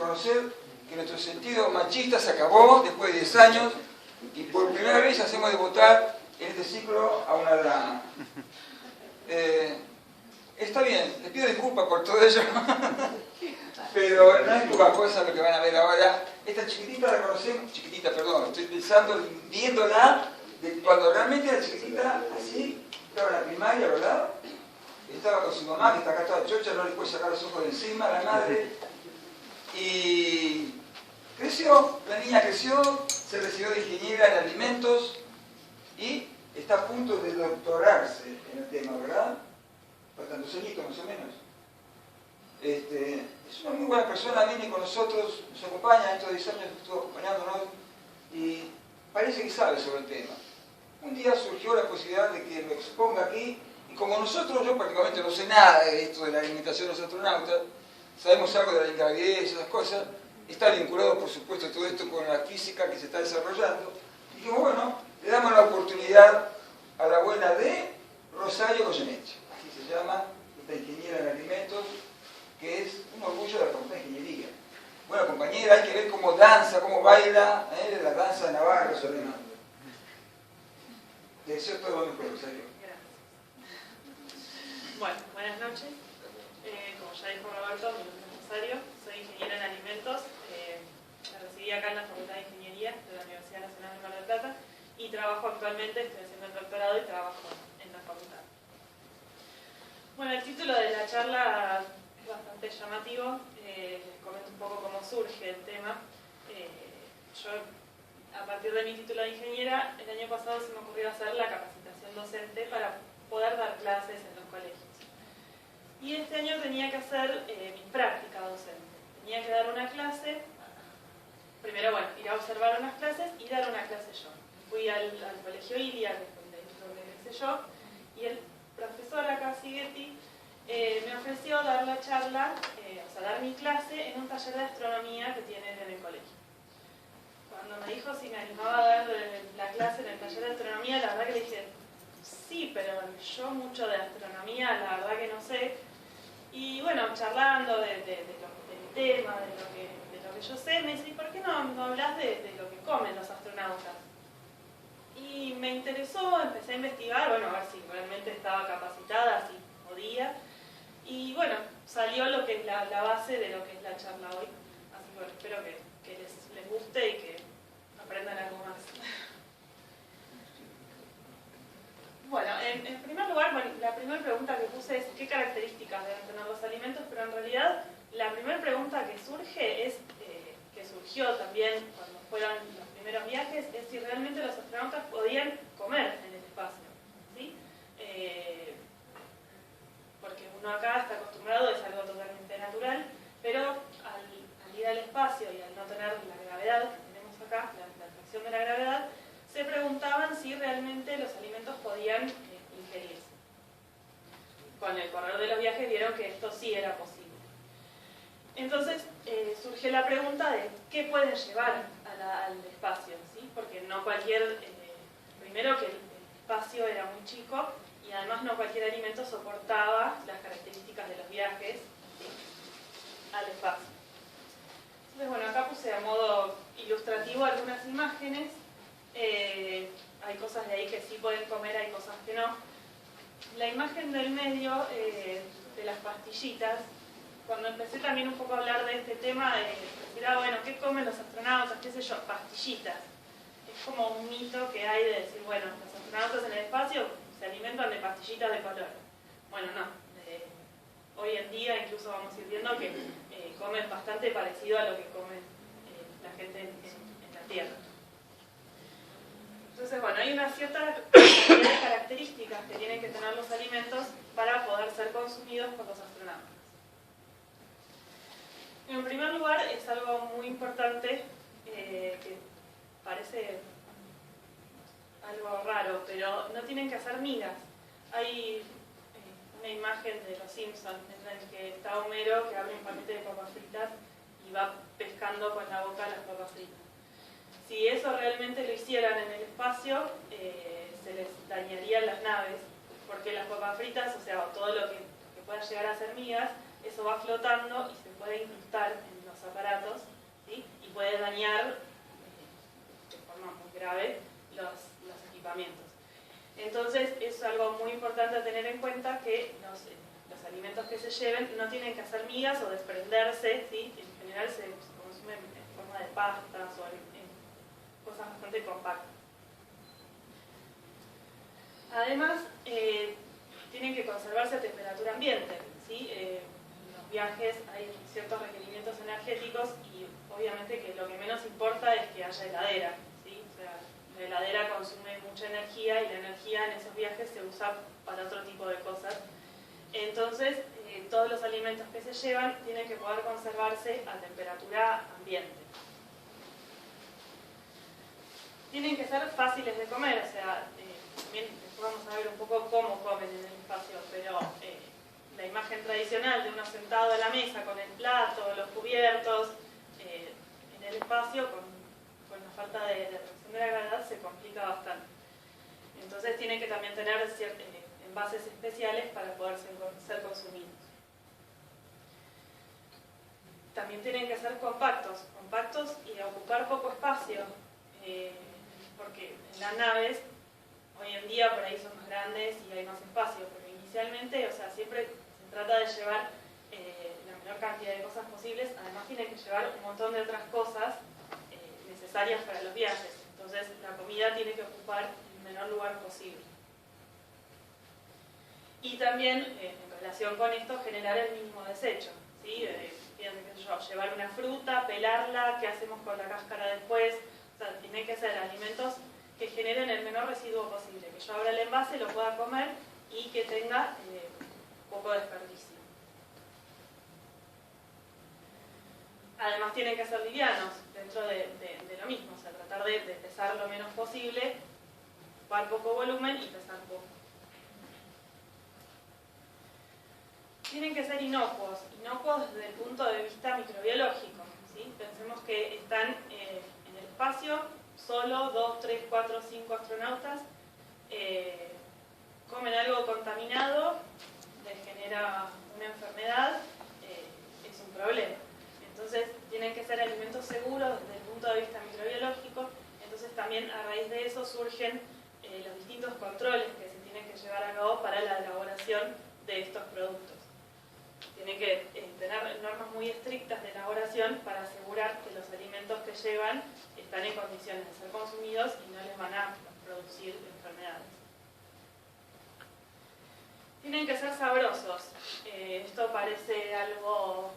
reconocer que nuestro sentido machista se acabó después de 10 años y por primera vez hacemos debutar en este ciclo a una dama. Está bien, les pido disculpas por todo ello, pero no es poca cosa lo que van a ver ahora. Esta chiquitita la conocemos, chiquitita, perdón, estoy pensando, viéndola, de cuando realmente era chiquitita, así, estaba en la primaria, ¿verdad? Estaba con su mamá, que está acá toda chocha, no le puede sacar los ojos de encima a la madre. Y creció, la niña creció, se recibió de ingeniera en alimentos y está a punto de doctorarse en el tema, ¿verdad? Faltan 2 añitos más o menos. Es una muy buena persona, viene con nosotros, nos acompaña, estos 10 años estuvo acompañándonos y parece que sabe sobre el tema. Un día surgió la posibilidad de que lo exponga aquí y como nosotros, yo particularmente no sé nada de esto de la alimentación de los astronautas, sabemos algo de la ingravidez y esas cosas, está vinculado por supuesto todo esto con la física que se está desarrollando. Y dijimos, bueno, le damos la oportunidad a la buena de Rosario Goyeneche, así se llama, esta ingeniera en alimentos, que es un orgullo de la Facultad de Ingeniería. Buena compañera, hay que ver cómo danza, cómo baila, la danza de Navarro, sobre todo. Te deseo todo lo mejor, Rosario. Bueno, buenas noches. Como ya dijo Roberto, mi nombre es Rosario, soy ingeniera en alimentos. Me recibí acá en la Facultad de Ingeniería de la Universidad Nacional de Mar del Plata y trabajo actualmente, estoy haciendo el doctorado y trabajo en la facultad. Bueno, el título de la charla es bastante llamativo. Les comento un poco cómo surge el tema. Yo, a partir de mi título de ingeniera, el año pasado se me ocurrió hacer la capacitación docente para poder dar clases en los colegios. Y este año tenía que hacer mi práctica docente. Tenía que dar una clase, primero, bueno, ir a observar unas clases y dar una clase yo. Fui al colegio Ilia, que es donde empecé yo, y el profesor acá, Sigeti, me ofreció dar la charla, o sea, dar mi clase en un taller de astronomía que tienen en el colegio. Cuando me dijo si me animaba a dar la clase en el taller de astronomía, la verdad que le dije, sí, pero yo mucho de astronomía, la verdad que no sé. Y bueno, charlando de mi tema, de lo que yo sé, me dice, ¿y por qué no hablas de lo que comen los astronautas? Y me interesó, empecé a investigar, bueno, a ver si realmente estaba capacitada, si podía. Y bueno, salió lo que es la base de lo que es la charla hoy. Así que bueno, espero que les guste y que aprendan algo más. Bueno, en primer lugar, bueno, la primera pregunta que puse es ¿qué características deben tener los alimentos? Pero en realidad la primera pregunta que surge es, que surgió también cuando fueron los primeros viajes, es si realmente los astronautas podían comer en el espacio, ¿sí? Porque uno acá está acostumbrado, es algo totalmente natural, pero al ir al espacio y al no tener la gravedad que tenemos acá, la atracción de la gravedad, se preguntaban si realmente los alimentos podían ingerirse. Con el correr de los viajes vieron que esto sí era posible. Entonces surge la pregunta de qué pueden llevar al espacio, ¿sí? Porque no cualquier, primero que el espacio era muy chico y además no cualquier alimento soportaba las características de los viajes, ¿sí?, al espacio. Entonces bueno, acá puse a modo ilustrativo algunas imágenes. Hay cosas de ahí que sí pueden comer, hay cosas que no. La imagen del medio de las pastillitas, cuando empecé también un poco a hablar de este tema, de decir, bueno, ¿qué comen los astronautas? ¿Qué sé yo? Pastillitas. Es como un mito que hay de decir, bueno, los astronautas en el espacio se alimentan de pastillitas de color. Bueno, no. Hoy en día incluso vamos a ir viendo que comen bastante parecido a lo que come la gente en la Tierra. Entonces, bueno, hay una cierta cantidad de características que tienen que tener los alimentos para poder ser consumidos por los astronautas. En primer lugar, es algo muy importante que parece algo raro, pero no tienen que hacer migas. Hay una imagen de los Simpsons en la que está Homero que abre un paquete de papas fritas y va pescando con la boca las papas fritas. Si eso realmente lo hicieran en el espacio, se les dañarían las naves, porque las papas fritas, o sea, todo lo que pueda llegar a ser migas, eso va flotando y se puede incrustar en los aparatos dañar de forma muy grave los equipamientos. Entonces es algo muy importante a tener en cuenta que los alimentos que se lleven no tienen que hacer migas o desprenderse, ¿sí? En general se consumen en forma de pastas o en cosas bastante compactas. Además, tienen que conservarse a temperatura ambiente, ¿sí? En los viajes hay ciertos requerimientos energéticos y obviamente que lo que menos importa es que haya heladera, ¿sí? O sea, la heladera consume mucha energía y la energía en esos viajes se usa para otro tipo de cosas. Entonces, todos los alimentos que se llevan tienen que poder conservarse a temperatura ambiente. Tienen que ser fáciles de comer, o sea, también después vamos a ver un poco cómo comen en el espacio, pero la imagen tradicional de uno sentado a la mesa con el plato, los cubiertos, en el espacio con la falta de reducción de la gravedad se complica bastante. Entonces tienen que también tener envases especiales para poder ser consumidos. También tienen que ser compactos y ocupar poco espacio, porque en las naves hoy en día por ahí son más grandes y hay más espacio, pero inicialmente, o sea, siempre se trata de llevar la menor cantidad de cosas posibles. Además tienen que llevar un montón de otras cosas necesarias para los viajes. Entonces la comida tiene que ocupar el menor lugar posible. Y también, en relación con esto, generar el mínimo desecho, ¿sí? Llevar una fruta, pelarla, ¿qué hacemos con la cáscara después? O sea, tienen que ser alimentos que generen el menor residuo posible, que yo abra el envase, lo pueda comer y que tenga poco desperdicio. Además tienen que ser livianos dentro de lo mismo, o sea, tratar de pesar lo menos posible, ocupar poco volumen y pesar poco. Tienen que ser inocuos desde el punto de vista microbiológico, ¿sí? Pensemos que están en el espacio solo 2, 3, 4, 5 astronautas, comen algo contaminado, les genera una enfermedad, es un problema. Entonces tienen que ser alimentos seguros desde el punto de vista microbiológico. Entonces también a raíz de eso surgen los distintos controles que se tienen que llevar a cabo para la elaboración de estos productos. Tienen que tener normas muy estrictas de elaboración para asegurar que los alimentos que llevan están en condiciones de ser consumidos y no les van a producir enfermedades. Tienen que ser sabrosos. Esto parece algo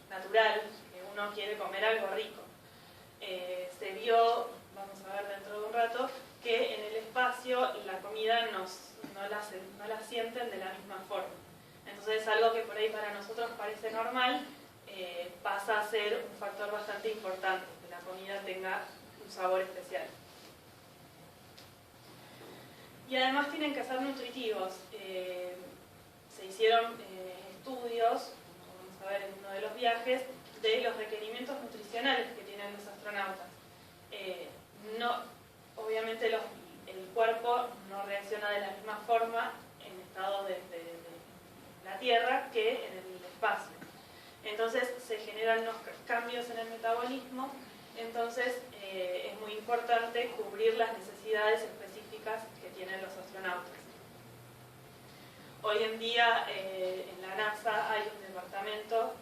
natural, que uno quiere comer algo rico. Se vio, vamos a ver dentro de un rato, que en el espacio la comida no la sienten de la misma forma. Entonces algo que por ahí para nosotros parece normal, pasa a ser un factor bastante importante, que la comida tenga un sabor especial. Y además tienen que ser nutritivos. Se hicieron estudios, vamos a ver en uno de los viajes, de los requerimientos nutricionales que tienen los astronautas. Obviamente el cuerpo no reacciona de la misma forma en estado de la Tierra que en el espacio. Entonces se generan unos cambios en el metabolismo, entonces es muy importante cubrir las necesidades específicas que tienen los astronautas. Hoy en día en la NASA hay un departamento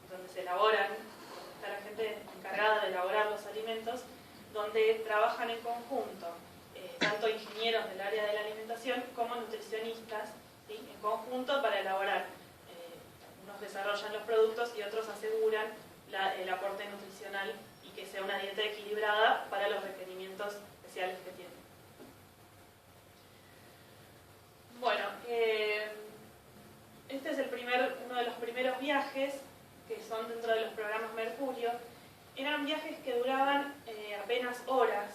donde se elaboran, donde está la gente encargada de elaborar los alimentos, donde trabajan en conjunto, tanto ingenieros del área de la alimentación como nutricionistas, ¿sí? En conjunto para elaborar. Unos desarrollan los productos y otros aseguran el aporte nutricional y que sea una dieta equilibrada para los requerimientos especiales que tienen. Bueno, este es uno de los primeros viajes que son dentro de los programas Mercurio. Eran viajes que duraban apenas horas.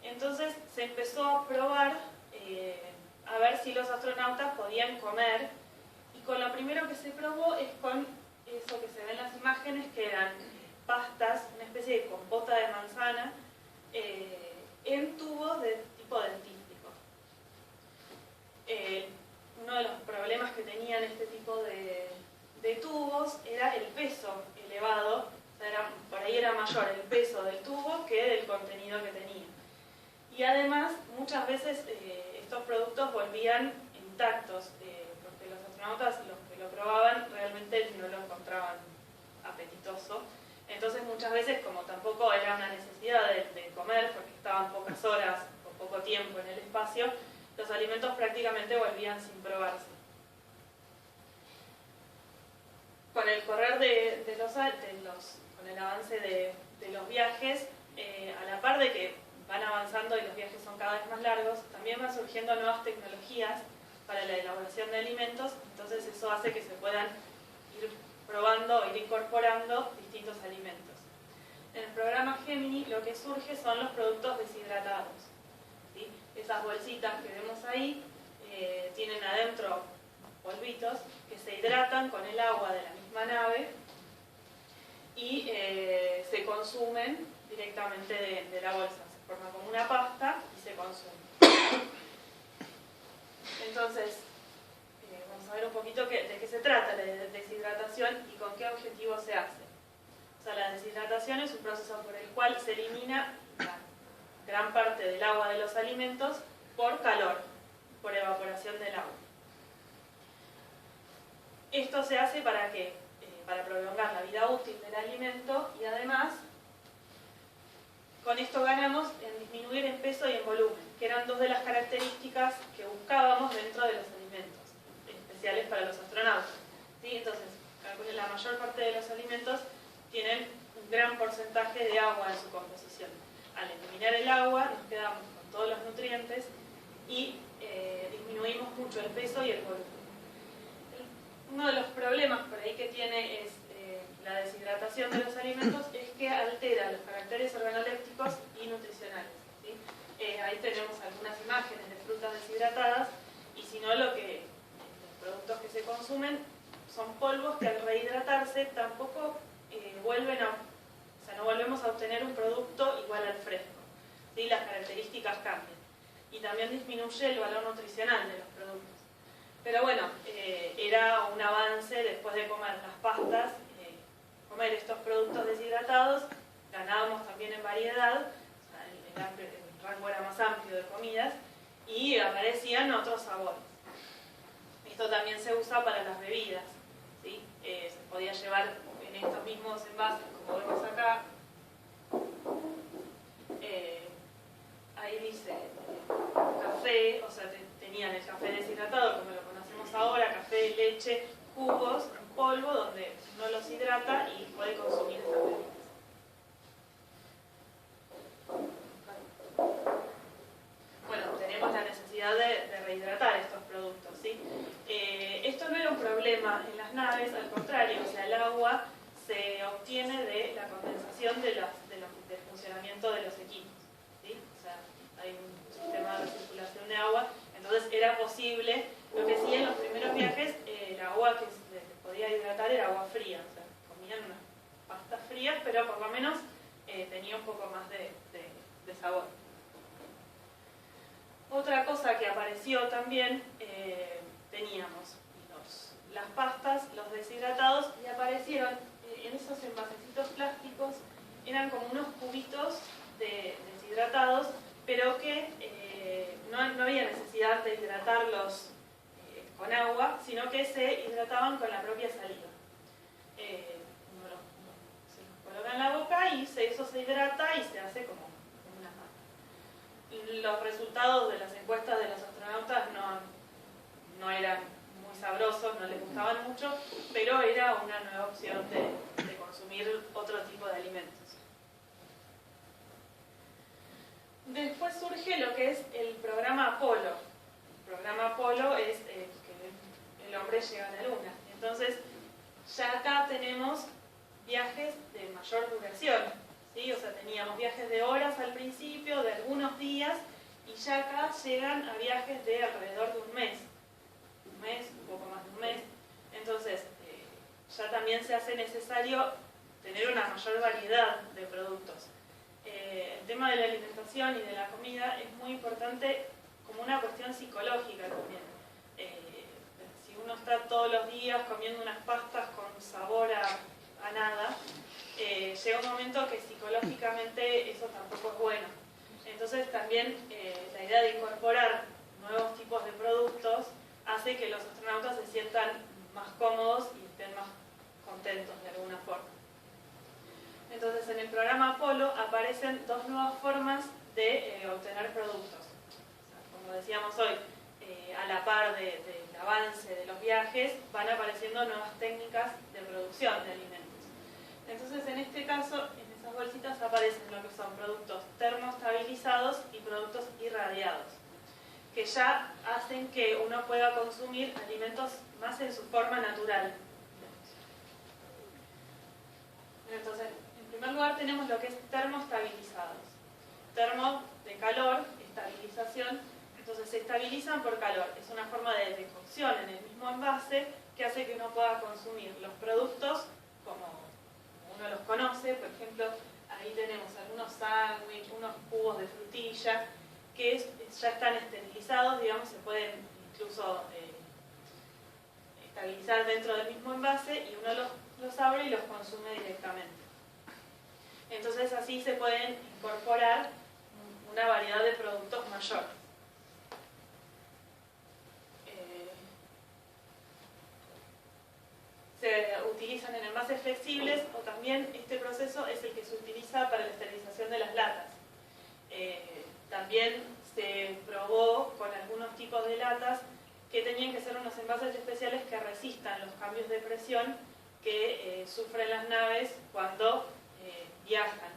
Entonces se empezó a probar a ver si los astronautas podían comer, y con lo primero que se probó es con eso que se ve en las imágenes, que eran pastas, una especie de compota de manzana en tubos de tipo dentífrico. Uno de los problemas que tenían este tipo de tubos era el peso elevado, o sea, eran mayor el peso del tubo que del contenido que tenía. Y además, muchas veces estos productos volvían intactos, porque los astronautas, los que lo probaban, realmente no lo encontraban apetitoso. Entonces muchas veces, como tampoco era una necesidad de comer, porque estaban pocas horas o poco tiempo en el espacio, los alimentos prácticamente volvían sin probarse. Con el correr con el avance de los viajes, a la par de que van avanzando y los viajes son cada vez más largos, también van surgiendo nuevas tecnologías para la elaboración de alimentos, entonces eso hace que se puedan ir probando o ir incorporando distintos alimentos. En el programa Gemini lo que surge son los productos deshidratados, ¿sí? Esas bolsitas que vemos ahí tienen adentro polvitos que se hidratan con el agua de la misma nave y se consumen directamente de la bolsa. Se forma como una pasta y se consume. Entonces, vamos a ver un poquito de qué se trata la deshidratación y con qué objetivo se hace. O sea, la deshidratación es un proceso por el cual se elimina la gran parte del agua de los alimentos por calor, por evaporación del agua. Esto se hace ¿para qué? Para prolongar la vida útil del alimento y además con esto ganamos en disminuir en peso y en volumen, que eran dos de las características que buscábamos dentro de los alimentos, especiales para los astronautas. ¿Sí? Entonces, la mayor parte de los alimentos tienen un gran porcentaje de agua en su composición. Al eliminar el agua nos quedamos con todos los nutrientes y disminuimos mucho el peso y el volumen. Uno de los problemas por ahí que tiene es la deshidratación de los alimentos es que altera los caracteres organolépticos y nutricionales. ¿Sí? Ahí tenemos algunas imágenes de frutas deshidratadas y si no los productos que se consumen son polvos que al rehidratarse tampoco no volvemos a obtener un producto igual al fresco. ¿Sí? Las características cambian y también disminuye el valor nutricional de los productos. Pero bueno, era un avance después de comer las pastas, comer estos productos deshidratados, ganábamos también en variedad, o sea, el rango era más amplio de comidas y aparecían otros sabores. Esto también se usa para las bebidas, ¿sí? Se podía llevar en estos mismos envases, como vemos acá, ahí dice café, o sea, tenían el café deshidratado, como lo conocemos ahora, café, leche, jugos, en polvo, donde no los hidrata y puede consumir estas bebidas. Bueno, tenemos la necesidad de rehidratar estos productos, ¿sí? Esto no era un problema en las naves, al contrario, o sea, el agua se obtiene de la condensación del funcionamiento de los equipos, ¿sí? O sea, hay un sistema de circulación de agua, entonces era posible. Lo que sí en los primeros viajes, el agua que se podía hidratar era agua fría, o sea, comían unas pastas frías, pero por lo menos tenía un poco más de sabor. Otra cosa que apareció también, teníamos las pastas, los deshidratados, y aparecieron en esos envasecitos plásticos, eran como unos cubitos deshidratados, pero que no había necesidad de hidratarlos con agua, sino que se hidrataban con la propia saliva. Se los coloca en la boca y eso se hidrata y se hace como una pasta. Los resultados de las encuestas de los astronautas no eran muy sabrosos, no les gustaban mucho, pero era una nueva opción de consumir otro tipo de alimentos. Después surge lo que es el programa Apolo. El programa Apolo es que el hombre llega a la Luna. Entonces, ya acá tenemos viajes de mayor duración, ¿sí? O sea, teníamos viajes de horas al principio, de algunos días, y ya acá llegan a viajes de alrededor de un mes, un poco más de un mes. Entonces, ya también se hace necesario tener una mayor variedad de productos. El tema de la alimentación y de la comida es muy importante como una cuestión psicológica también. Si uno está todos los días comiendo unas pastas con sabor a nada, llega un momento que psicológicamente eso tampoco es bueno. Entonces también la idea de incorporar nuevos tipos de productos hace que los astronautas se sientan más cómodos y estén más contentos de alguna forma. Entonces en el programa Apolo aparecen dos nuevas formas de obtener productos. O sea, como decíamos hoy, a la par del avance de los viajes, van apareciendo nuevas técnicas de producción de alimentos. Entonces, en este caso, en esas bolsitas aparecen lo que son productos termoestabilizados y productos irradiados, que ya hacen que uno pueda consumir alimentos más en su forma natural. Entonces, en primer lugar tenemos lo que es termoestabilizados. Termo de calor, estabilización. Entonces se estabilizan por calor. Es una forma de cocción en el mismo envase que hace que uno pueda consumir los productos como uno los conoce. Por ejemplo, ahí tenemos algunos sándwiches, unos cubos de frutilla que ya están esterilizados, digamos, se pueden incluso estabilizar dentro del mismo envase y uno los abre y los consume directamente. Entonces así se pueden incorporar una variedad de productos mayor. Se utilizan en envases flexibles o también este proceso es el que se utiliza para la esterilización de las latas. También se probó con algunos tipos de latas que tenían que ser unos envases especiales que resistan los cambios de presión que sufren las naves cuando viajan.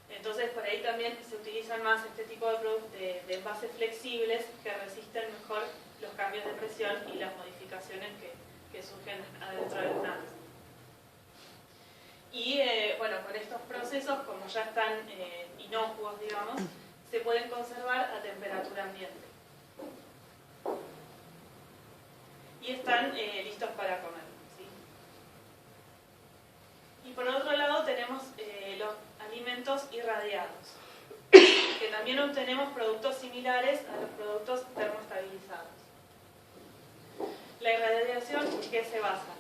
Entonces por ahí también se utilizan más este tipo de envases flexibles que resisten mejor los cambios de presión y las modificaciones que surgen adentro de las naves. Y bueno, con estos procesos, como ya están inocuos, digamos, se pueden conservar a temperatura ambiente. Y están listos para comer, ¿sí? Y por otro lado tenemos los alimentos irradiados, que también obtenemos productos similares a los productos termoestabilizados. La irradiación, ¿en qué se basa?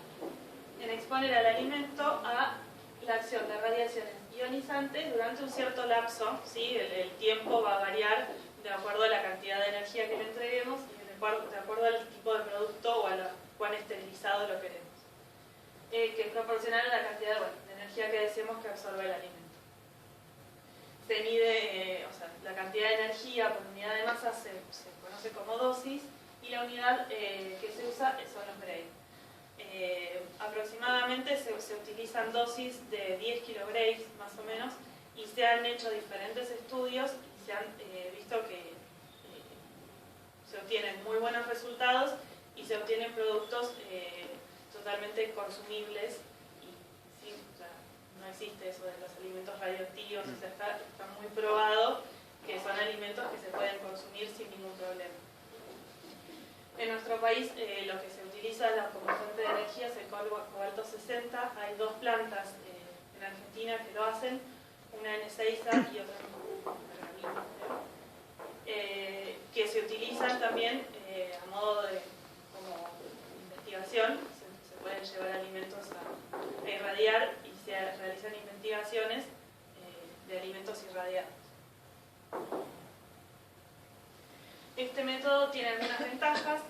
En exponer al alimento a la acción de radiaciones ionizantes durante un cierto lapso, ¿sí? El tiempo va a variar de acuerdo a la cantidad de energía que le entreguemos y de acuerdo al tipo de producto o a cuán esterilizado lo queremos. Que proporcionará la cantidad de energía que deseemos que absorba el alimento. Se mide, o sea, la cantidad de energía por unidad de masa se conoce como dosis y la unidad que se usa son los grays. Aproximadamente se utilizan dosis de 10 kilograys más o menos y se han hecho diferentes estudios y se han visto que se obtienen muy buenos resultados y se obtienen productos totalmente consumibles y sí, o sea, no existe eso de los alimentos radioactivos, o sea, está muy probado que son alimentos que se pueden consumir sin ningún problema. En nuestro país lo que se utiliza como fuente de energía es el cobalto 60. Hay dos plantas en Argentina que lo hacen, una en Ezeiza y otra en Pergamino, que se utilizan también a modo de como investigación. Se pueden llevar alimentos a irradiar y se realizan investigaciones de alimentos irradiados. Este método tiene algunas ventajas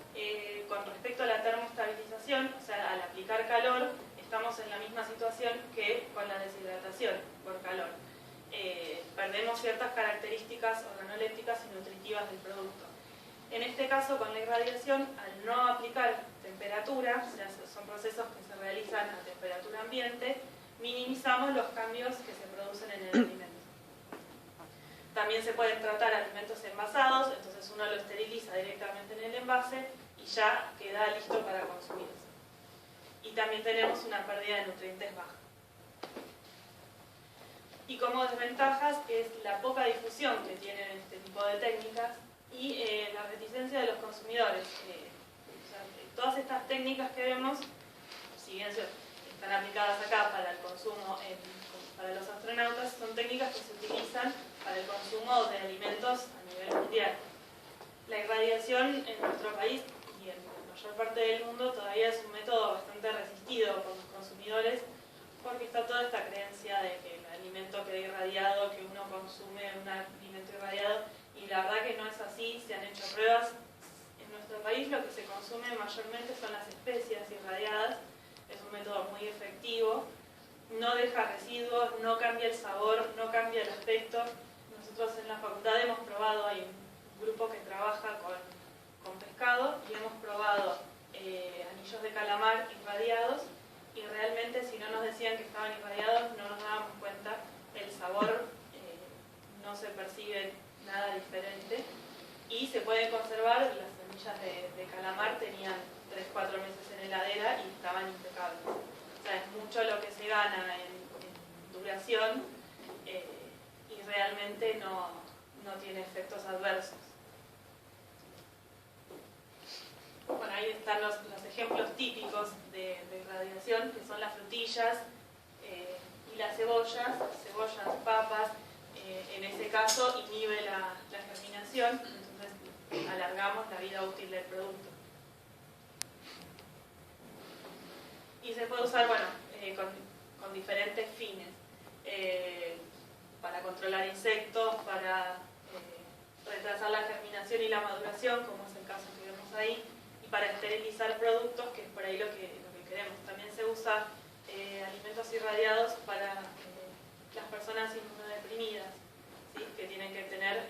con respecto a la termoestabilización, o sea, al aplicar calor estamos en la misma situación que con la deshidratación por calor. Perdemos ciertas características organolépticas y nutritivas del producto. En este caso, con la irradiación, al no aplicar temperatura, o sea, son procesos que se realizan a temperatura ambiente, minimizamos los cambios que se producen en el alimento. También se pueden tratar alimentos envasados, entonces uno lo esteriliza directamente en el envase y ya queda listo para consumirse. Y también tenemos una pérdida de nutrientes baja. Y como desventajas es la poca difusión que tienen este tipo de técnicas y la reticencia de los consumidores. O sea, todas estas técnicas que vemos, si bien están aplicadas acá para el consumo para los astronautas, son técnicas que se utilizan para el consumo de alimentos a nivel mundial. La irradiación en nuestro país y en la mayor parte del mundo todavía es un método bastante resistido por los consumidores porque está toda esta creencia de que la alimento quede irradiado, que uno consume un alimento irradiado, y la verdad que no es así. Se han hecho pruebas. En nuestro país lo que se consume mayormente son las especias irradiadas. Es un método muy efectivo, no deja residuos, no cambia el sabor, no cambia el aspecto. Nosotros en la facultad hemos probado, hay un grupo que trabaja con pescado y hemos probado anillos de calamar irradiados, y realmente si no nos decían que estaban irradiados no nos dábamos cuenta. El sabor no se percibe nada diferente, y se pueden conservar. Las semillas de calamar tenían 3-4 meses en heladera y estaban impecables. O sea, es mucho lo que se gana en duración, y realmente no tiene efectos adversos. Bueno, ahí están los ejemplos típicos de irradiación, que son las frutillas y las cebollas, papas. En ese caso inhibe la germinación, entonces alargamos la vida útil del producto. Y se puede usar, bueno, con diferentes fines, para controlar insectos, para retrasar la germinación y la maduración, como es el caso que vemos ahí, y para esterilizar productos, que es por ahí lo que queremos. También se usa alimentos irradiados para las personas inmunodeprimidas, ¿sí? Que tienen que tener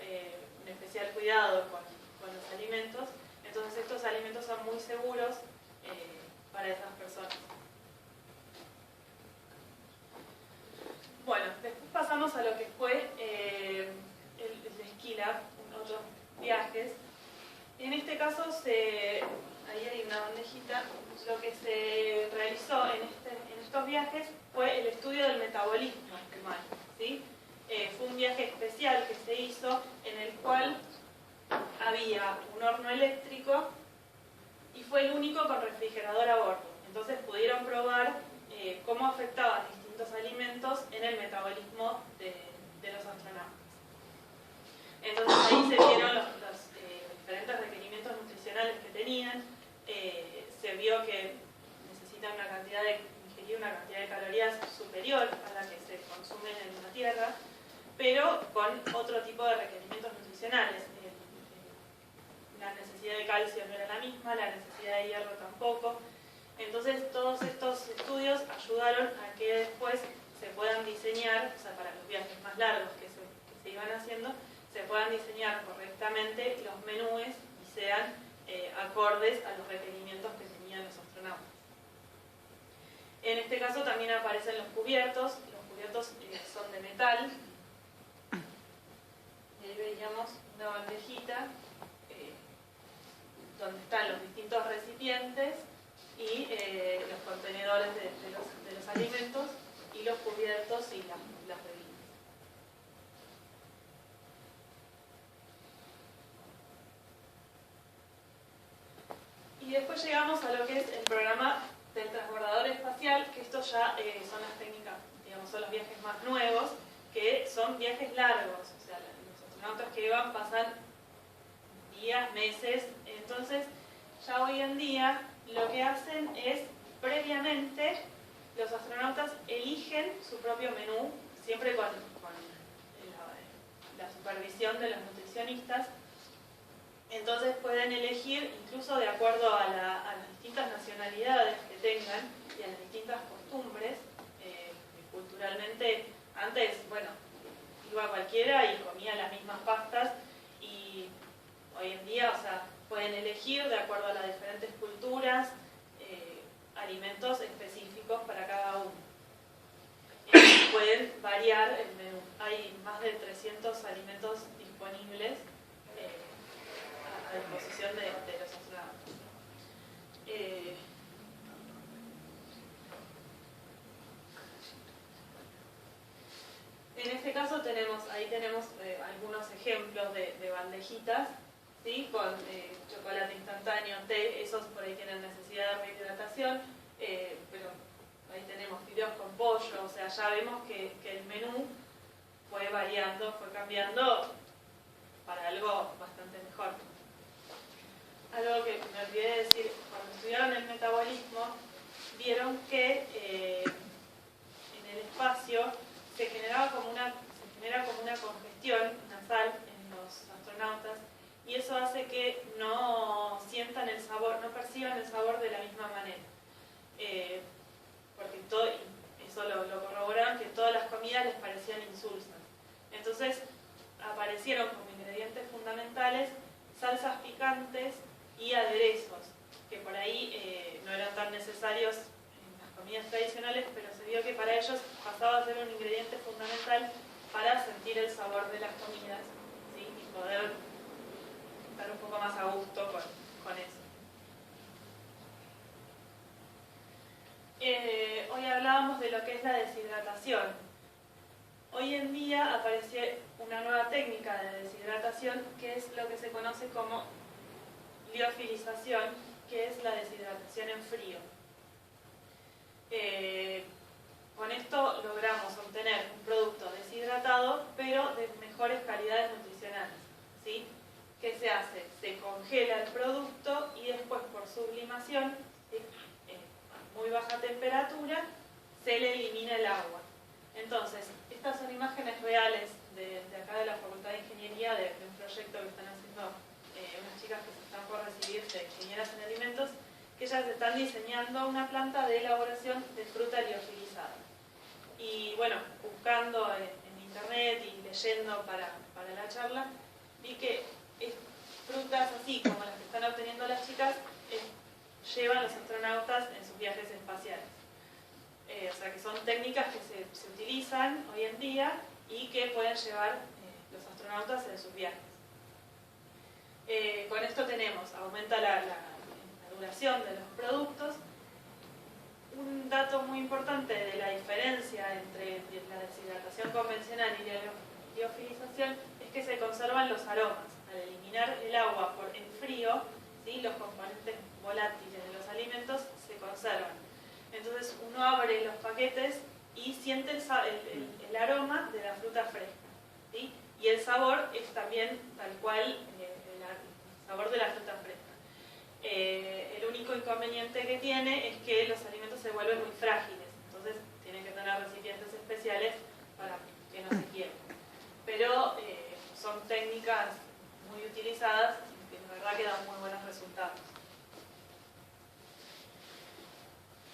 un especial cuidado con los alimentos. Entonces estos alimentos son muy seguros para esas personas. Bueno, después pasamos a lo que fue el de Esquila, otros viajes. En este caso, ahí hay una bandejita. Lo que se realizó en estos viajes fue el estudio del metabolismo humano, ¿sí? Fue un viaje especial que se hizo, en el cual había un horno eléctrico y fue el único con refrigerador a bordo. Entonces pudieron probar cómo afectaban distintos alimentos en el metabolismo de los astronautas. Entonces ahí se vieron los diferentes requerimientos nutricionales que tenían. Se vio que necesitan ingerir una cantidad de calorías superior a la que se consumen en la Tierra, pero con otro tipo de requerimientos nutricionales. La necesidad de calcio no era la misma, la necesidad de hierro tampoco. Entonces todos estos estudios ayudaron a que después se puedan diseñar, o sea, para los viajes más largos que se iban haciendo, se puedan diseñar correctamente los menúes y sean acordes a los requerimientos que tenían los astronautas. En este caso también aparecen los cubiertos. Los cubiertos son de metal. Y ahí veíamos una bandejita donde están los distintos recipientes y los contenedores de los alimentos, y los cubiertos y las bebidas. Y después llegamos a lo que es el programa del transbordador espacial, que esto ya son las técnicas, digamos, son los viajes más nuevos, que son viajes largos. O sea, los astronautas que van pasan días, meses. Entonces, ya hoy en día lo que hacen es, previamente, los astronautas eligen su propio menú, siempre con la supervisión de los nutricionistas. Entonces pueden elegir, incluso de acuerdo a las distintas nacionalidades que tengan y a las distintas costumbres. Culturalmente, antes, bueno, iba cualquiera y comía las mismas pastas, y hoy en día, o sea, pueden elegir de acuerdo a las diferentes culturas alimentos específicos para cada uno. Pueden variar el menú. Hay más de 300 alimentos disponibles a disposición de los astronautas. En este caso tenemos algunos ejemplos de bandejitas, ¿sí? Con chocolate instantáneo, té. Esos por ahí tienen necesidad de rehidratación, pero ahí tenemos fideos con pollo. O sea, ya vemos que el menú fue variando, fue cambiando para algo bastante mejor. Algo que me olvidé de decir: cuando estudiaron el metabolismo, vieron que en el espacio se generaba como una una congestión nasal en los astronautas y eso hace que no sientan el sabor, no perciban el sabor de la misma manera. Porque eso lo corroboraron, que todas las comidas les parecían insulsas. Entonces aparecieron como ingredientes fundamentales salsas picantes y aderezos, que por ahí no eran tan necesarios en las comidas tradicionales, pero se vio que para ellos pasaba a ser un ingrediente fundamental para sentir el sabor de las comidas, ¿sí? Y poder estar un poco más a gusto con eso. Hoy hablábamos de lo que es la deshidratación. Hoy en día aparece una nueva técnica de deshidratación que es lo que se conoce como liofilización, que es la deshidratación en frío. Con esto logramos obtener un producto deshidratado, pero de mejores calidades nutricionales, ¿sí? ¿Qué se hace? Se congela el producto y después por sublimación, ¿sí? A muy baja temperatura, se le elimina el agua. Entonces, estas son imágenes reales de acá de la Facultad de Ingeniería, de un proyecto que están haciendo unas chicas que se están por recibir de ingenieras en alimentos, que ellas están diseñando una planta de elaboración de fruta liofilizada. Y bueno, buscando en internet y leyendo para la charla, vi que frutas así como las que están obteniendo las chicas llevan los astronautas en sus viajes espaciales. O sea que son técnicas que se utilizan hoy en día y que pueden llevar los astronautas en sus viajes. Con esto tenemos, aumenta la duración de los productos. Un dato muy importante de la diferencia entre la deshidratación convencional y la liofilización es que se conservan los aromas. Al eliminar el agua en frío, ¿sí? Los componentes volátiles de los alimentos se conservan. Entonces uno abre los paquetes y siente el aroma de la fruta fresca, ¿sí? Y el sabor es también tal cual el sabor de la fruta fresca. El único inconveniente que tiene es que los alimentos se vuelven muy frágiles, entonces tienen que tener recipientes especiales para que no se quiebren. Pero son técnicas muy utilizadas y que de verdad que dan muy buenos resultados.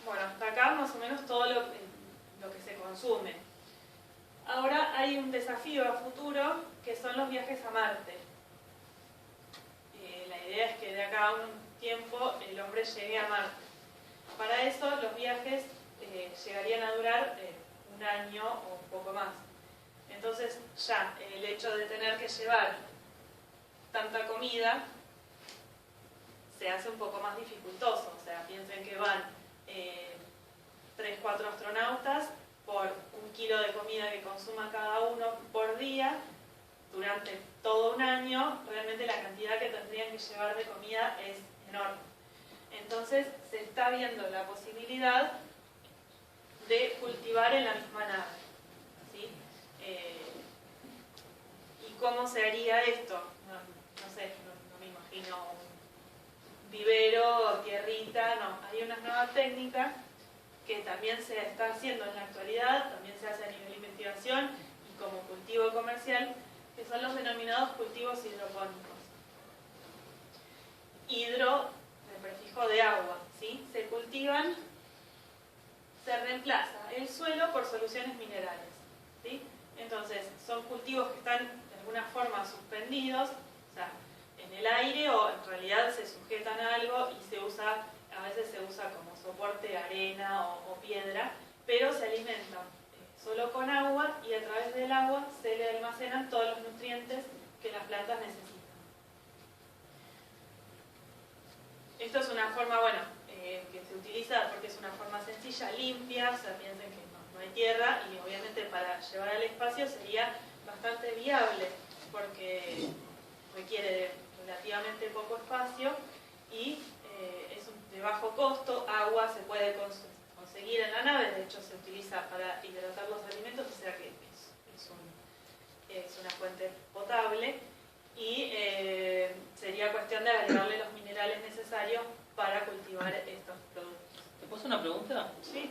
Bueno, hasta acá más o menos todo lo que se consume. Ahora hay un desafío a futuro que son los viajes a Marte. La idea es que de acá a un tiempo el hombre llegue a Marte. Para eso los viajes llegarían a durar un año o un poco más. Entonces ya el hecho de tener que llevar tanta comida se hace un poco más dificultoso. O sea, piensen que van 3-4 astronautas por 1 kilo de comida que consuma cada uno por día durante todo un año. Realmente la cantidad que tendrían que llevar de comida es enorme. Entonces se está viendo la posibilidad de cultivar en la misma nave, ¿sí? ¿Y cómo se haría esto? No sé, no me imagino un vivero, tierrita, no. Hay una nueva técnica que también se está haciendo en la actualidad, también se hace a nivel de investigación y como cultivo comercial, que son los denominados cultivos hidropónicos. Hidro, el prefijo de agua, ¿sí? Se cultivan, se reemplaza el suelo por soluciones minerales, ¿sí? Entonces, son cultivos que están de alguna forma suspendidos, o sea, en el aire o en realidad se sujetan a algo y se usa, a veces se usa como soporte arena o piedra, pero se alimentan solo con agua y a través del agua se le almacenan todos los nutrientes que las plantas necesitan. Esto es una forma, bueno, que se utiliza porque es una forma sencilla, limpia, o sea, piensen que no hay tierra y obviamente para llevar al espacio sería bastante viable porque requiere de relativamente poco espacio y es de bajo costo. Agua se puede conseguir en la nave, de hecho se utiliza para hidratar los alimentos, o sea que es una fuente potable y sería cuestión de agregarle los minerales necesarios para cultivar estos productos. ¿Te puedo hacer una pregunta? Sí.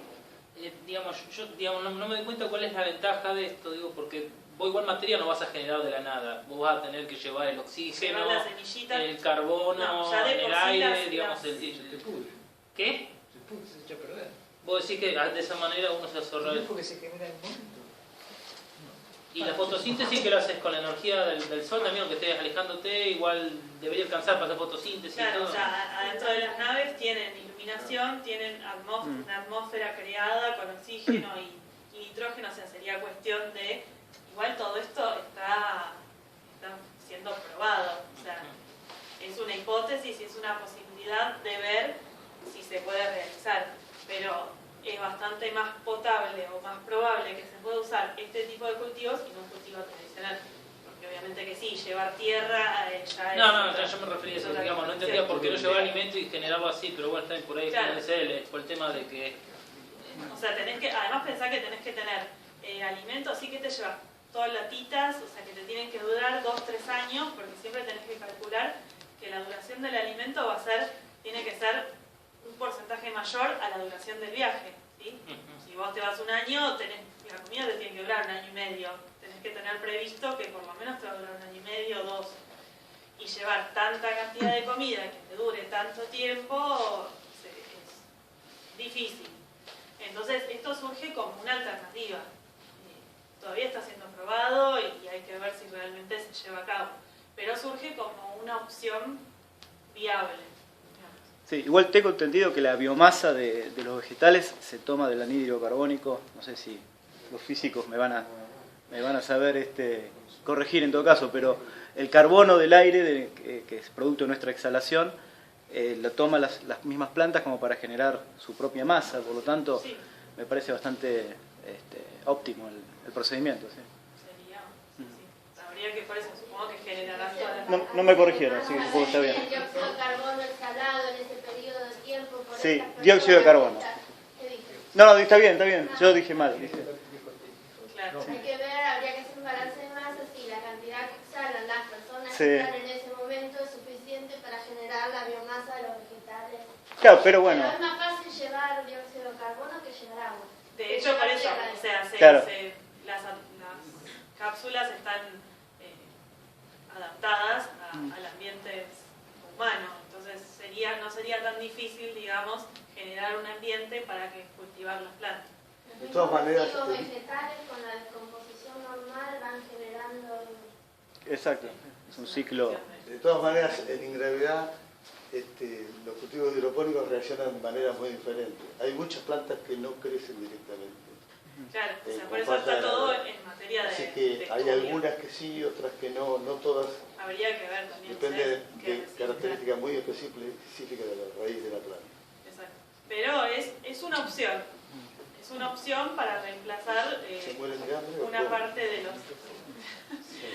digamos, yo no me doy cuenta cuál es la ventaja de esto, digo, porque vos igual materia no vas a generar de la nada, vos vas a tener que llevar el oxígeno, Llevar la semillita, el carbono, no, ya de en por el sí aire, digamos, Se te pudre. ¿Qué? Se pudre, se echa a perder. Vos decís que de esa manera uno se ahorra No es porque se genera en el momento. Y la fotosíntesis que lo haces con la energía del sol también, aunque estés alejándote, igual debería alcanzar para hacer fotosíntesis y claro, todo. o sea, adentro de las naves tienen iluminación, tienen una atmósfera creada con oxígeno y nitrógeno, o sea, sería cuestión de... Igual todo esto está siendo probado, o sea, es una hipótesis y es una posibilidad de ver si se puede realizar, pero es bastante más potable o más probable que se pueda usar este tipo de cultivos y no un cultivo tradicional. Porque obviamente que sí, llevar tierra ya es... No, yo me refería a eso, digamos, no entendía por qué no llevar alimento y generarlo así, pero bueno, está bien, por ahí claro. por el tema de que... O sea, tenés que, además pensá que tenés que tener alimentos, sí que te llevas todas latitas, o sea que te tienen que durar 2-3 años, porque siempre tenés que calcular que la duración del alimento tiene que ser un porcentaje mayor a la duración del viaje, ¿sí? Si vos te vas un año, la comida te tiene que durar 1 año y medio. Tenés que tener previsto que por lo menos te va a durar 1 año y medio o 2. Y llevar tanta cantidad de comida que te dure tanto tiempo es difícil. Entonces esto surge como una alternativa. Todavía está siendo probado y hay que ver si realmente se lleva a cabo. Pero surge como una opción viable. Sí, igual tengo entendido que la biomasa de los vegetales se toma del anhídrido carbónico. No sé si los físicos me van a saber corregir en todo caso, pero el carbono del aire, que es producto de nuestra exhalación, lo toman las mismas plantas como para generar su propia masa. Por lo tanto, sí, me parece bastante óptimo el procedimiento. ¿Sí? Sería, sí. Habría que, por eso supongo que generarán todas las... No me corrigieron, así que supongo que está bien. El dióxido de carbono exhalado en ese periodo de tiempo por sí, estas dióxido de carbono. ¿Qué dije? No, está bien. Yo dije mal. Claro. Hay que ver, habría que hacer un balance de masas y la cantidad que exhalan las personas sí, que están en ese momento es suficiente para generar la biomasa de los vegetales. Claro, pero bueno. Pero es más fácil llevar dióxido de carbono que llevar agua. De hecho, por eso, o sea, claro, las cápsulas están adaptadas al ambiente humano, entonces no sería tan difícil, digamos, generar un ambiente para que cultivar las plantas. De todas maneras, los vegetales con la descomposición normal van generando... Exacto, es un ciclo. De todas maneras, en ingravidad, los cultivos hidropónicos reaccionan de manera muy diferente. Hay muchas plantas que no crecen directamente. Claro, o sea, por eso está todo en materia de... Así que hay algunas que sí, otras que no todas. Habría que ver también. Depende de características muy específicas de la raíz de la planta. Exacto. Pero es una opción. Es una opción para reemplazar una parte de los...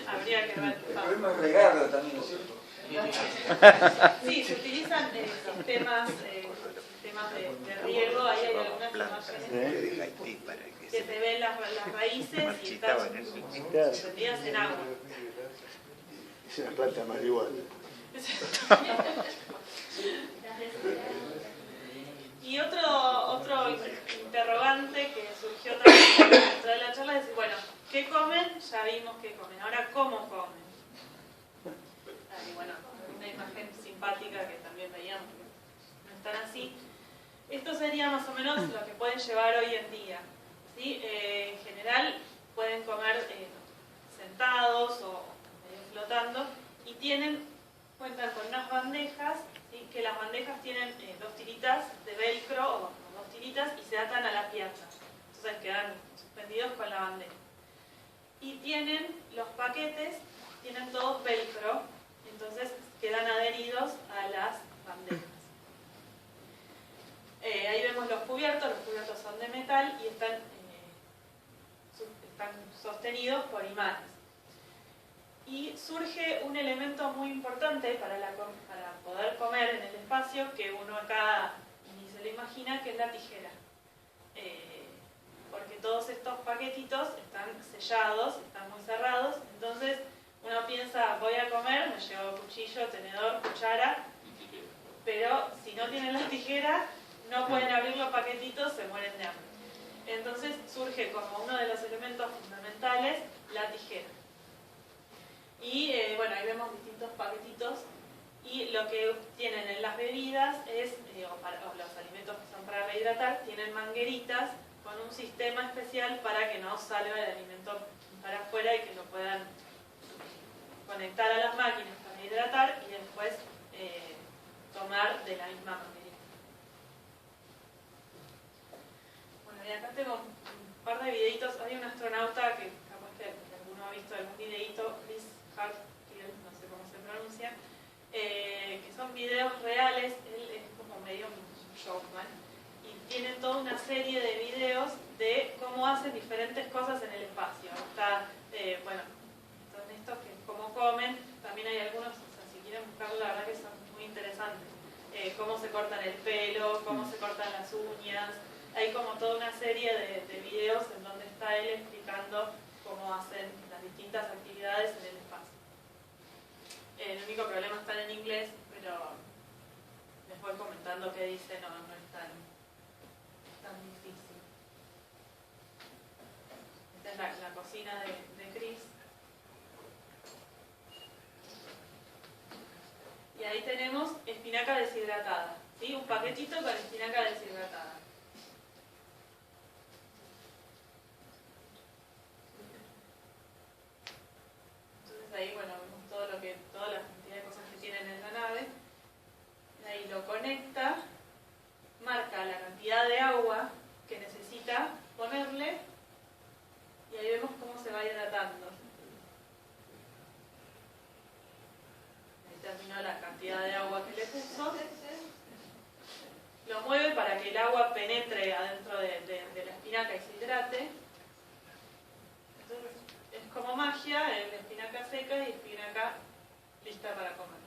Habría que ver. El problema es regarlo también, ¿no es cierto? Sí, se utilizan sistemas de riego, ahí hay algunas imágenes que se ven las raíces y están suspendidas en agua. Es una planta más igual. Y otro interrogante que surgió también dentro de la charla es decir, bueno, ¿qué comen? Ya vimos qué comen, ahora ¿cómo comen? Y bueno, una imagen simpática que también veíamos que no están así. Esto sería más o menos lo que pueden llevar hoy en día, ¿sí? En general pueden comer sentados o medio flotando y cuentan con unas bandejas, ¿sí? Que las bandejas tienen 2 tiritas de velcro o 2 tiritas y se atan a la pierna, entonces quedan suspendidos con la bandeja. Y tienen los paquetes, tienen todos velcro, entonces quedan adheridos a las bandejas. Ahí vemos los cubiertos son de metal y están sostenidos por imanes. Y surge un elemento muy importante para poder comer en el espacio que uno acá ni se lo imagina, que es la tijera. Porque todos estos paquetitos están sellados, están muy cerrados, entonces uno piensa, voy a comer, me llevo cuchillo, tenedor, cuchara, pero si no tienen la tijera, no pueden abrir los paquetitos, se mueren de hambre. Entonces surge como uno de los elementos fundamentales la tijera. Y bueno, ahí vemos distintos paquetitos. Y lo que tienen en las bebidas es, o los alimentos que son para rehidratar, tienen mangueritas con un sistema especial para que no salga el alimento para afuera y que lo puedan conectar a las máquinas para hidratar y después tomar de la misma manguerita. Bueno, y acá tengo un par de videitos. Hay un astronauta que capaz que alguno ha visto algún videito, Chris Hadfield, no sé cómo se pronuncia, que son videos reales. Él es como medio un showman y tiene toda una serie de videos de cómo hacen diferentes cosas en el espacio. Está, bueno, son estos que cómo comen, también hay algunos, o sea, si quieren buscarlo, la verdad que son muy interesantes. Cómo se cortan el pelo, cómo se cortan las uñas. Hay como toda una serie de videos en donde está él explicando cómo hacen las distintas actividades en el espacio. El único problema está en inglés, pero les voy comentando qué dice, no es tan difícil. Esta es la cocina de Chris. Y ahí tenemos espinaca deshidratada, ¿sí? Un paquetito con espinaca deshidratada. Entonces ahí, bueno, vemos toda la cantidad de cosas que tienen en la nave. Ahí lo conecta, marca la cantidad de agua que necesita ponerle y ahí vemos cómo se va hidratando. Terminó la cantidad de agua que le puso, lo mueve para que el agua penetre adentro de la espinaca y se hidrate. Entonces es como magia, la espinaca seca y espinaca lista para comer.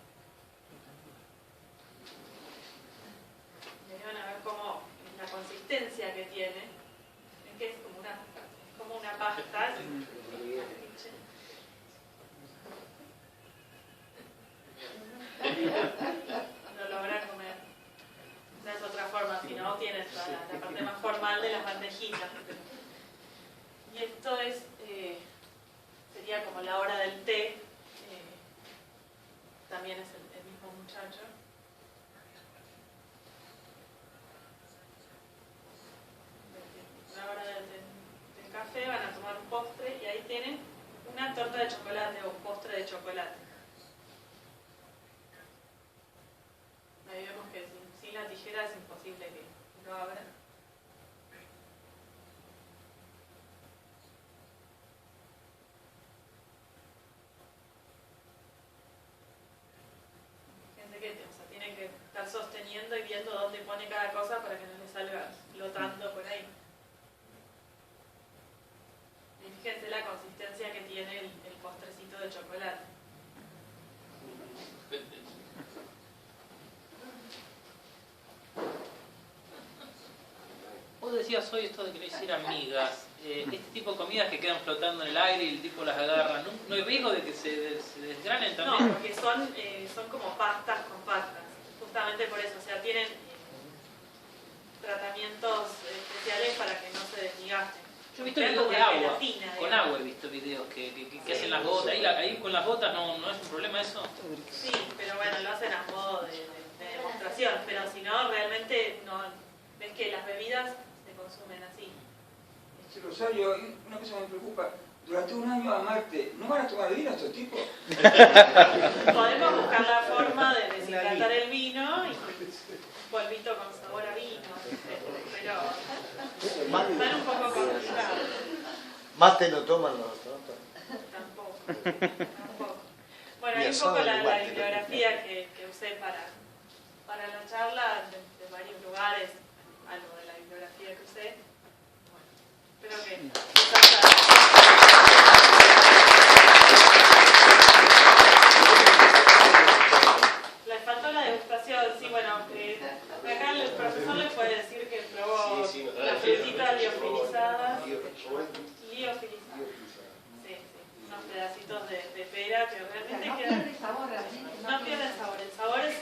Y ahí van a ver cómo la consistencia que tiene, es que es como una pasta. Lo logran comer. Esa es otra forma, si no tienes la parte más formal de las bandejitas. Y esto es sería como la hora del té. También es el mismo muchacho. La hora del café, van a tomar un postre y ahí tienen una torta de chocolate o un postre de chocolate. Ahí vemos que sin la tijera es imposible que lo abran. Fíjense que tienen que estar sosteniendo y viendo dónde pone cada cosa para que no le salga flotando por ahí. Y fíjense la consistencia que tiene el postrecito de chocolate. Vos decías hoy esto de que no hicieran migas. Este tipo de comidas que quedan flotando en el aire y el tipo las agarra, ¿no hay riesgo de que se desgranen también? No, porque son como pastas compactas, justamente por eso, o sea, tienen tratamientos especiales para que no se desmigasten. Yo he visto videos de agua, con agua he visto videos que hacen las gotas, ahí con las gotas no es un problema eso. Sí, pero bueno, lo hacen a modo de demostración, pero si no, realmente no, ves que las bebidas se consumen así. Rosario, una cosa me preocupa, durante un año a Marte, ¿no van a tomar vino estos tipos? Podemos buscar la forma de deshidratar el vino y un polvito con sabor a vino, pero están un poco complicados. Mate no toman los astronautas. Tampoco. Bueno, hay un poco la bibliografía que usé para la charla de varios lugares, algo de la bibliografía que usé. Bueno, espero que les faltó la degustación, sí, bueno, acá el profesor les puede decir que probó las frutitas liofilizadas. Sí, unos pedacitos de pera que realmente no quedan... pierde sabor, No pierde sabor, el sabor es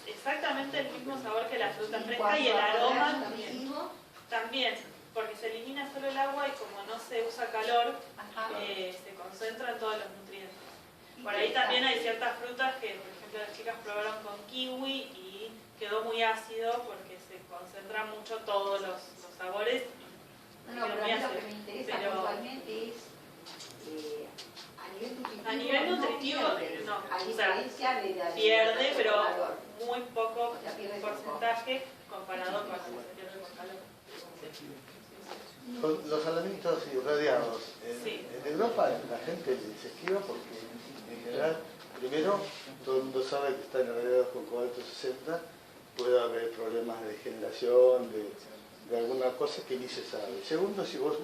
exactamente el mismo sabor que la fruta fresca y el aroma también, porque se elimina contamina solo el agua y como no se usa calor, se concentran todos los nutrientes. Por ahí también hay ciertas frutas que, por ejemplo, las chicas probaron con kiwi y quedó muy ácido porque se concentran mucho todos los sabores. No, pero a mí lo que me interesa puntualmente es a nivel nutritivo, no, a o sea, diferencia de la pierde, pero calor. muy poco O sea, pierde porcentaje comparado con lo que se pierde con calor. Los alamitos irradiados. Sí. En Europa la gente les esquiva porque en general, primero, todo el mundo sabe que están irradiados con cobalto 60, puede haber problemas de degeneración, de alguna cosa que ni se sabe. Segundo, si vos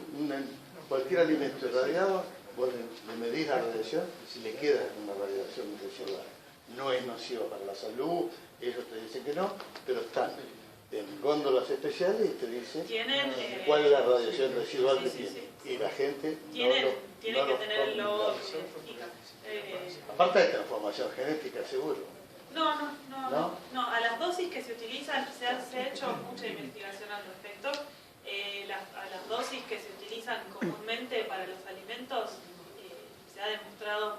cualquier alimento irradiado, vos le medís la radiación y si le queda una radiación residual. No es nociva para la salud, ellos te dicen que no, pero están en góndolas especiales y te dicen cuál es la radiación residual que tiene. Y la gente tienen no que lo tener el logo come. que identifica. Aparte de transformación genética, seguro. No, a las dosis que se utilizan, se ha hecho mucha investigación al respecto. A las dosis que se utilizan comúnmente para los alimentos, se ha demostrado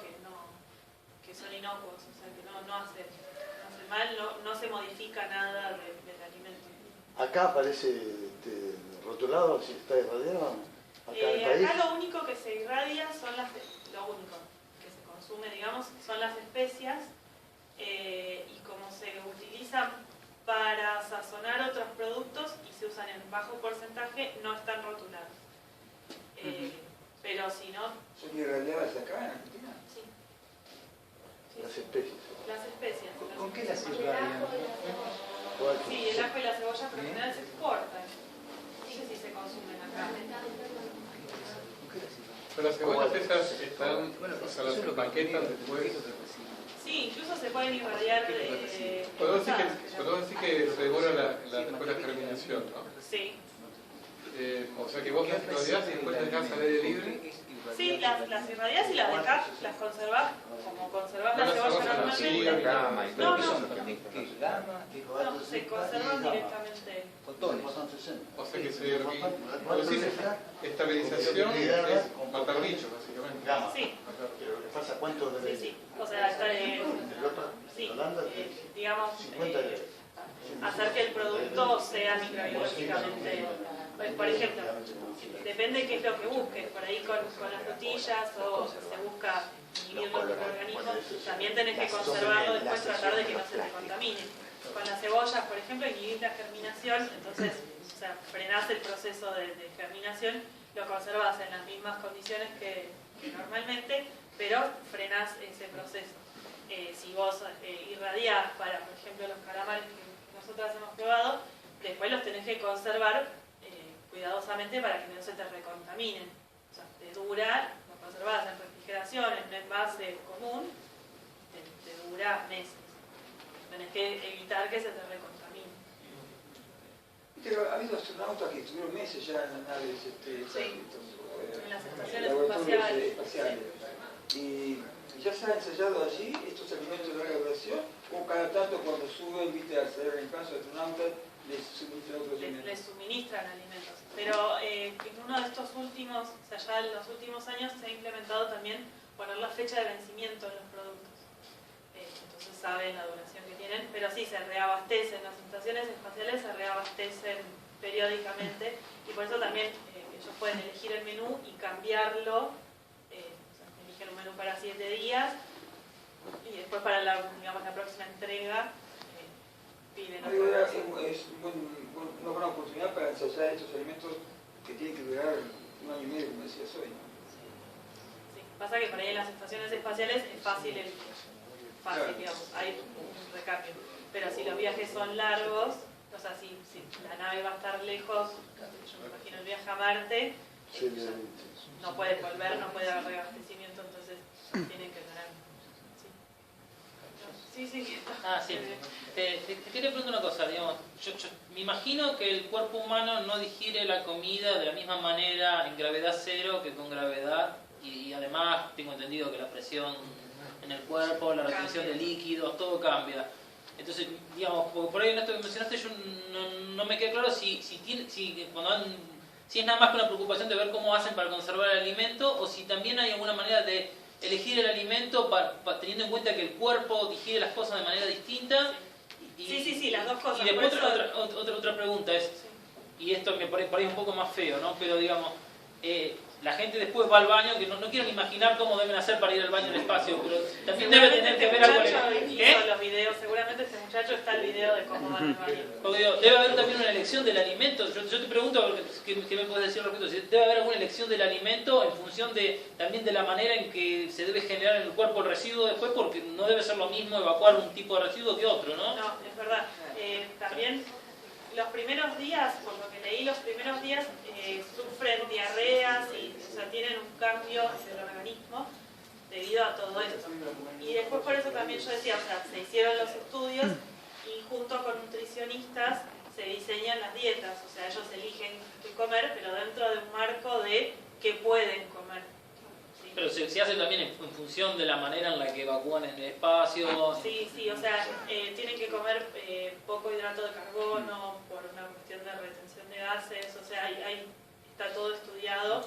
que son inocuos, o sea que no hace mal, no se modifica nada del alimento. Acá aparece rotulado si está irradiado. Acá en el país. Acá lo único que se irradia lo único que se consume, digamos, son las especias, y como se utilizan para sazonar otros productos y se usan en bajo porcentaje, no están rotulados. Pero si no... ¿Son irradiadas acá en Argentina? Sí. Las especies. Las especias. ¿Con qué las irradian? Sí, el ajo y la cebolla, pero en general se exportan. No sé si se consumen acá. Pero las cebollas esas están, o sea, las empaquetan después. Sí, incluso se pueden irradiar. Podemos decir que se demora después la germinación, ¿no? Sí. O sea que vos las irradiás y después las dejás al aire libre. Sí, las irradiás y las dejás, las conservás como conservás la cebolla normalmente. No, se conservan directamente. O sea que estabilización es matar bichos, básicamente. Sí. Pero ¿qué pasa? ¿Cuánto debe? Sí. O sea, está en Holanda, digamos, 50 euros. hacer que el producto sea microbiológicamente. Por ejemplo, depende de qué es lo que busques. Por ahí con las frutillas o se busca inhibir los microorganismos, también tenés que conservarlo después, tratar de que no se te contamine. Con las cebollas, por ejemplo, inhibir la germinación, entonces, o sea, frenás el proceso de germinación, lo conservas en las mismas condiciones que normalmente, pero frenás ese proceso. Si vos irradiás para, por ejemplo, los calamares que nosotras hemos probado, después los tenés que conservar cuidadosamente para que no se te recontaminen. O sea, te dura, lo conservás en refrigeración, en un envase común, te dura meses. Tenés que evitar que se te recontamine. Pero ha habido astronautas que estuvieron meses ya en las naves en las estaciones espaciales. Y ya se ha ensayado allí estos alimentos de larga duración, o cada tanto cuando suben, viste, al salir en caso de astronautas, les suministran otros alimentos. Les suministran alimentos. Pero en uno de estos últimos, o sea, ya en los últimos años se ha implementado también poner la fecha de vencimiento en los productos. Entonces saben la duración que tienen, pero sí se reabastecen, las estaciones espaciales se reabastecen periódicamente y por eso también ellos pueden elegir el menú y cambiarlo, eligen un menú para 7 días y después para la próxima entrega piden otro. Es una buena oportunidad para ensayar estos alimentos que tienen que durar un año y medio, como decías hoy, ¿no? Sí, pasa que por ahí en las estaciones espaciales es fácil digamos, hay un recambio. Pero si los viajes son largos, o sea, si la nave va a estar lejos, yo me imagino el viaje a Marte, no puede volver, no puede haber reabastecimiento, entonces tienen que tener. Sí. Sí. Sí. Te quería preguntar una cosa, digamos, yo me imagino que el cuerpo humano no digiere la comida de la misma manera en gravedad cero que con gravedad, y además tengo entendido que la presión en el cuerpo, la retención de líquidos, todo cambia. Entonces, digamos, por ahí en esto que mencionaste yo no me queda claro si cuando han si es nada más que una preocupación de ver cómo hacen para conservar el alimento, o si también hay alguna manera de elegir el alimento teniendo en cuenta que el cuerpo digiere las cosas de manera distinta. Sí, las dos cosas. Y después otra pregunta es, y esto que por ahí es un poco más feo, ¿no? Pero digamos, la gente después va al baño, que no quiero ni imaginar cómo deben hacer para ir al baño en el espacio, pero también debe tener que ver algo. Hizo los videos, seguramente este muchacho está el video de cómo van al baño. Porque digo, debe haber también una elección del alimento. Yo te pregunto, ¿qué me puedes decir al respecto? Si debe haber alguna elección del alimento en función también de la manera en que se debe generar en el cuerpo el residuo después, porque no debe ser lo mismo evacuar un tipo de residuo que otro, ¿no? No, es verdad. También los primeros días, por lo que leí, los primeros días sufren diarreas y tienen un cambio en el organismo debido a todo esto. Y después por eso también yo decía, se hicieron los estudios y junto con nutricionistas se diseñan las dietas, ellos eligen qué comer, pero dentro de un marco de qué pueden comer. ¿Sí? Pero se hace también en función de la manera en la que evacúan en el espacio. Sí, tienen que comer poco hidrato de carbono por una cuestión de retención de gases, ahí está todo estudiado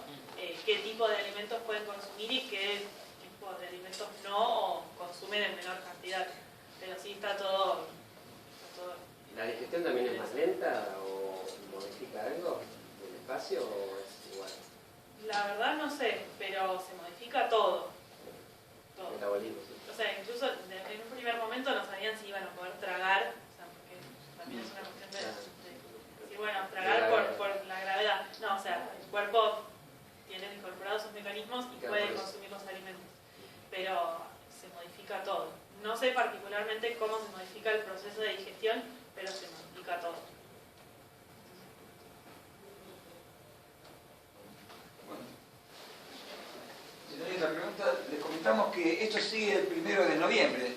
qué tipo de alimentos pueden consumir y qué tipo de alimentos no o consumen en menor cantidad. Pero sí está todo. ¿La digestión también es más lenta o modifica algo del espacio o es igual? La verdad no sé, pero se modifica todo. Metabolismo, sí. Incluso en un primer momento no sabían si iban a poder tragar, porque también es una cuestión de tragar por la gravedad. No, el cuerpo tiene incorporados sus mecanismos y puede consumir los alimentos. Pero se modifica todo. No sé particularmente cómo se modifica el proceso de digestión, pero se modifica todo. Bueno, si no hay otra pregunta, les comentamos que esto sigue el 1 de noviembre.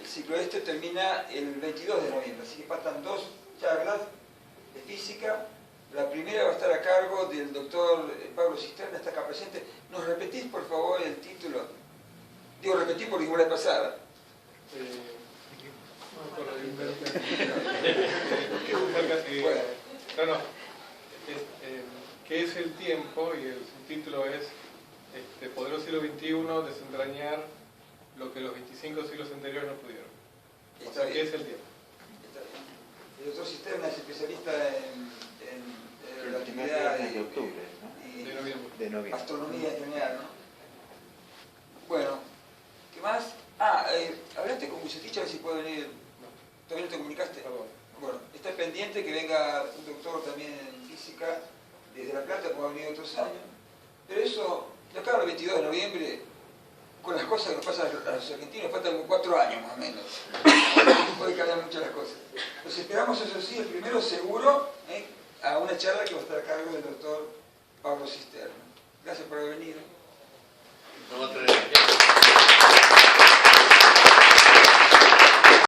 El ciclo termina el 22 de noviembre, así que faltan 2 charlas de física. La primera va a estar a cargo del doctor Pablo Cisterna, está acá presente. ¿Nos repetís, por favor, el título? Digo, repetí porque igual la pasada. ¿Qué es el tiempo? Y el subtítulo es ¿podrá el siglo XXI desentrañar lo que los 25 siglos anteriores no pudieron? O sea, ¿qué es el tiempo? Está bien. El doctor Cisterna es especialista en relatividad de octubre, ¿no? de noviembre. Astronomía en general, ¿no? Bueno, ¿qué más? Hablaste con Bucetich a ver si puede venir. ¿Todavía no te comunicaste? Bueno, está pendiente que venga un doctor también en física desde La Plata, como ha venido otros años. Pero eso, de acá al 22 de noviembre, con las cosas que nos pasan a los argentinos, faltan como 4 años más o menos. Puede cambiar muchas las cosas. Los esperamos, eso sí, el primero seguro, a una charla que va a estar a cargo del doctor Pablo Cisterna. Gracias por haber venido.